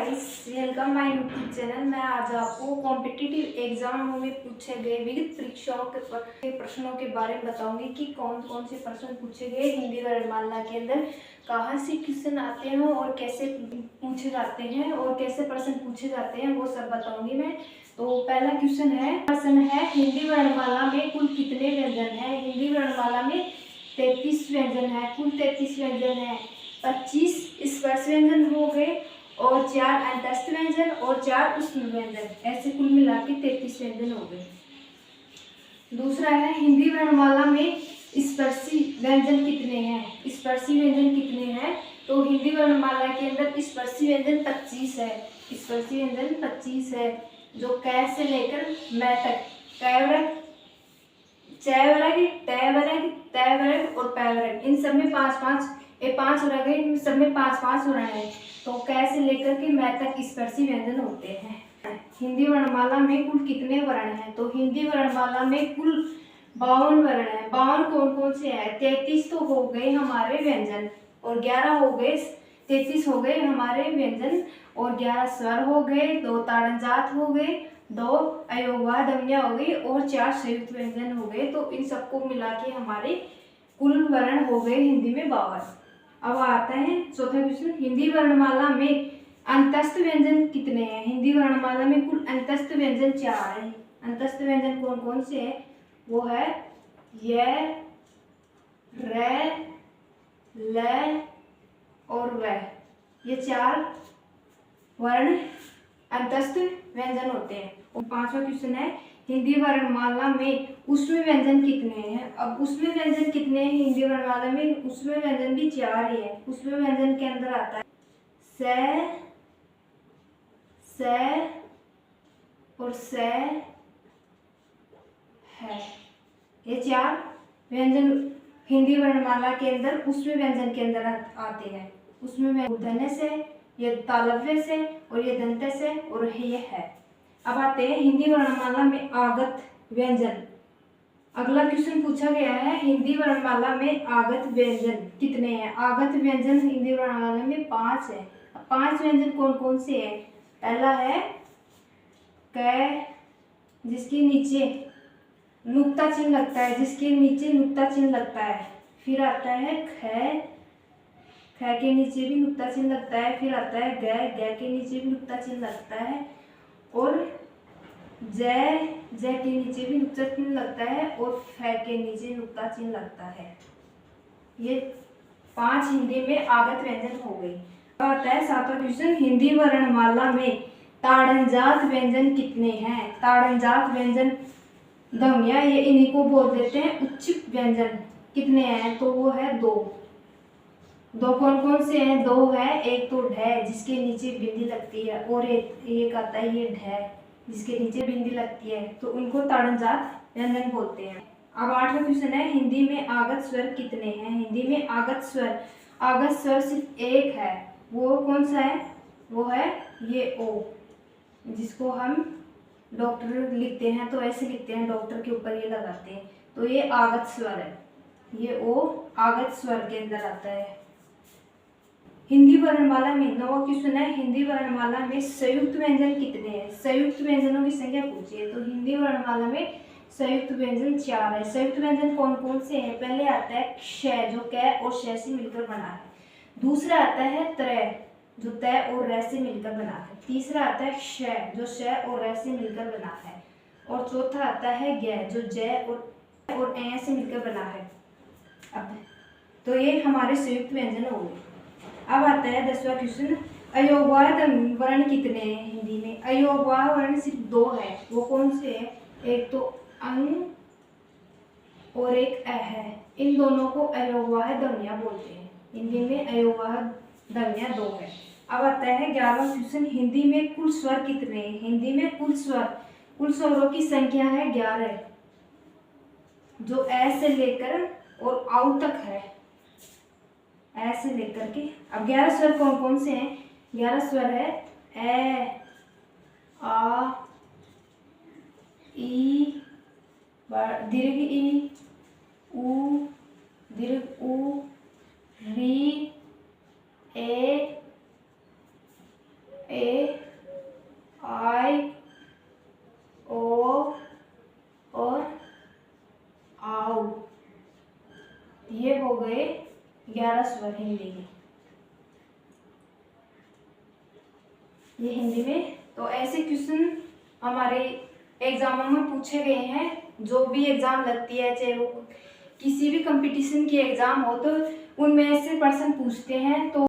Guys, welcome my YouTube channel. मैं आज आपको कॉम्पिटिटिव एग्जामों में पूछे गए विविध परीक्षाओं के प्रश्नों के बारे में बताऊंगी कि कौन कौन से प्रश्न पूछे गए हिंदी वर्णमाला के अंदर, कहाँ से क्वेश्चन आते हैं और कैसे पूछे जाते हैं और कैसे प्रश्न पूछे जाते हैं, वो सब बताऊंगी मैं। तो पहला प्रश्न है हिंदी वर्णमाला में कुल कितने व्यंजन हैं। हिंदी वर्णमाला में 33 व्यंजन है, कुल 33 व्यंजन है। 25 स्पर्श व्यंजन हो गए और 4 अंतस्थ व्यंजन और 4 ऊष्म व्यंजन, ऐसे कुल मिला के 33 व्यंजन हो गए। दूसरा है हिंदी वर्णमाला में स्पर्शी व्यंजन कितने हैं। स्पर्शी व्यंजन कितने हैं, तो हिंदी वर्णमाला के अंदर स्पर्शी व्यंजन 25 है। स्पर्शी व्यंजन 25 है, जो कै से लेकर मै तक, कैवर्ग, चैवर्ग, टैवर्ग, तैवर्ग और पैवर्ग, इन सब में 5-5 5 वर्ग है, इन सब में 5-5 वर्ण है। तो कै से लेकर के मै तक स्पर्शी व्यंजन होते हैं। हिंदी वर्णमाला में कुल कितने वर्ण हैं, तो हिंदी वर्णमाला में कुल 52 वर्ण है। 52 कौन कौन से हैं, 33 तो हो गए हमारे व्यंजन और 11 हो गए, 33 हो गए हमारे व्यंजन और 11 स्वर हो गए, 2 ताड़नजात हो गए, 2 अयोगवाह ध्वनियाँ हो गई और 4 संयुक्त व्यंजन हो गए। तो इन सबको मिला के हमारे कुल वर्ण हो गए हिंदी में 52। अब आता है चौथा क्वेश्चन, हिंदी वर्णमाला में अंतस्थ व्यंजन कितने हैं। हिंदी वर्णमाला में कुल अंतस्थ व्यंजन 4 है। अंतस्थ व्यंजन कौन कौन से हैं, वो है य, र, ल और व। ये 4 वर्ण अंतस्थ व्यंजन होते हैं। और 5वां क्वेश्चन है हिंदी वर्णमाला में ऊष्म व्यंजन कितने हैं। अब ऊष्म व्यंजन कितने हैं हिंदी वर्णमाला में, ऊष्म व्यंजन भी 4 ही है। ऊष्म व्यंजन के अंदर आता है स और स है। ये 4 व्यंजन हिंदी वर्णमाला के अंदर ऊष्म व्यंजन के अंदर आते हैं। उसमें मूर्धन्य से, ये तालव्य से और ये दंत से और ये है। अब आते हैं हिंदी वर्णमाला में आगत व्यंजन। अगला क्वेश्चन पूछा गया है हिंदी वर्णमाला में आगत व्यंजन कितने हैं। आगत व्यंजन हिंदी वर्णमाला में 5 है। 5 व्यंजन कौन कौन से हैं, पहला है क, जिसके नीचे नुक्ता चिन्ह लगता है, जिसके नीचे नुक्ता चिन्ह लगता है। फिर आता है ख, ख के नीचे भी नुक्ता चिन्ह लगता है। फिर आता है ग, ग के नीचे भी नुक्ता चिन्ह लगता है। और जय, जय के नीचे भी नुक्ता चिन्ह लगता है और फ के नीचे नुक्ता चिन्ह लगता है। ये 5 हिंदी में आगत व्यंजन हो गई। अब आता है 7वां क्वेश्चन, हिंदी वर्णमाला में ताड़नजात व्यंजन कितने हैं। ताड़नजात व्यंजन ध्वनियाँ, ये इन्हीं को बोल देते हैं उच्चिक व्यंजन। कितने हैं, तो वो है 2। कौन कौन से हैं, 2 है। एक तो ढ, जिसके नीचे बिंदी लगती है, और एक आता है ये ढ, जिसके नीचे बिंदी लगती है, तो उनको ताड़नजात व्यंजन बोलते हैं। अब 8वां क्वेश्चन है हिंदी में आगत स्वर कितने हैं। हिंदी में आगत स्वर सिर्फ एक है। वो कौन सा है, वो है ये ओ, जिसको हम डॉक्टर लिखते हैं तो ऐसे लिखते हैं, डॉक्टर के ऊपर ये लगाते हैं, तो ये आगत स्वर है। ये ओ आगत स्वर के अंदर आता है। हिंदी वर्णमाला में 9वां क्वेश्चन है हिंदी वर्णमाला में संयुक्त व्यंजन कितने हैं। संयुक्त व्यंजनों की संख्या पूछी है, तो हिंदी वर्णमाला में संयुक्त व्यंजन 4 है। संयुक्त व्यंजन कौन कौन से हैं, पहले आता है क्ष, जो क और श से मिलकर बना है। दूसरा आता है त्र, जो त और र से मिलकर बना है। तीसरा आता है श, जो श और र से मिलकर बना है। और चौथा आता है ग, जो ज और ए से मिलकर बना है। अब तो ये हमारे संयुक्त व्यंजन हो गए। अब आता है 10वां क्वेश्चन, अयोगवाह वर्ण कितने हैं हिंदी में। अयोगवाह वर्ण सिर्फ 2 है। वो कौन से हैं, एक तो अंग और एक अ है। इन दोनों को अयोगवाह ध्वनियाँ बोलते हैं। हिंदी में अयोगवाह ध्वनियाँ 2 है। अब आता है 11वां क्वेश्चन, हिंदी में कुल स्वर कितने हैं। हिंदी में कुल स्वरों की संख्या है 11, जो अ से लेकर और आउ तक है, ऐसे लेकर के। अब 11 स्वर कौन कौन से हैं, 11 स्वर है ए, आ, ई, दीर्घ ई, उ, दीर्घ उ, री, ए, ए आई ओ और आओ, ये हो गए 11 स्वर हिंदी में। ये हिंदी में। तो ऐसे क्वेश्चन हमारे एग्जामों में पूछे गए हैं। जो भी एग्जाम लगती है, चाहे वो किसी भी कंपटीशन की एग्जाम हो, तो उनमें ऐसे प्रश्न पूछते हैं। तो